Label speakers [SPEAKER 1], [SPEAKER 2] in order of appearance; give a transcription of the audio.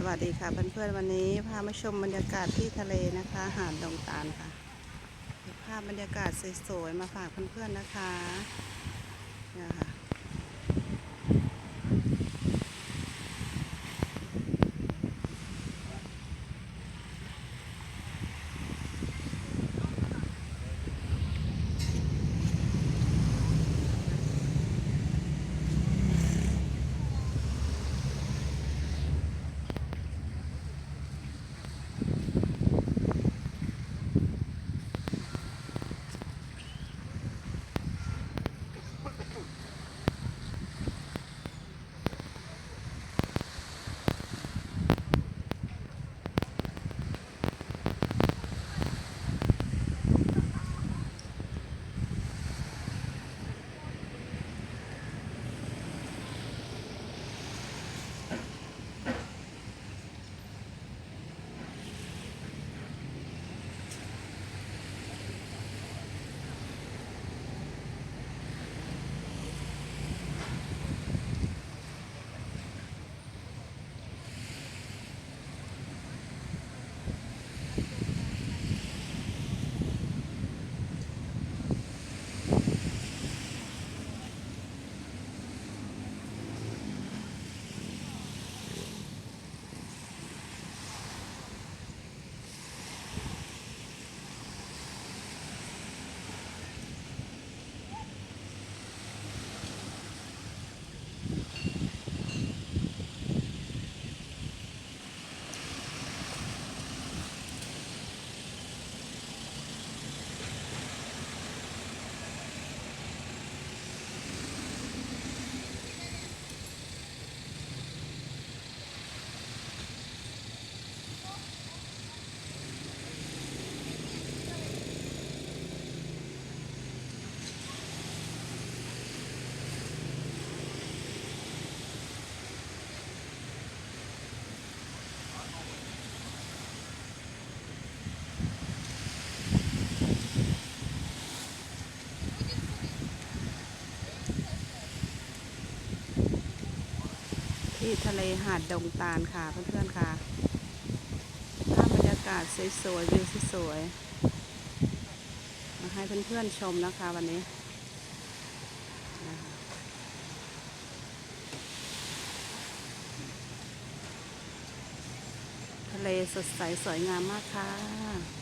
[SPEAKER 1] วัสดีค่ะเพื่อนๆวันนี้พามาชมบรรยากาศที่ทะเลนะคะหาดดงตาลค่ะเก็บภาพบรรยากาศสวยๆมาฝากเพื่อนๆนะคะเนี่ยค่ะที่ทะเลหาดดงตาลค่ะเพื่อนๆค่ะภาพบรรยากาศสวยๆวิวสวยๆมาให้เพื่อนๆชมนะคะวันนี้นะคะทะเลสดใสสวยงามมากค่ะ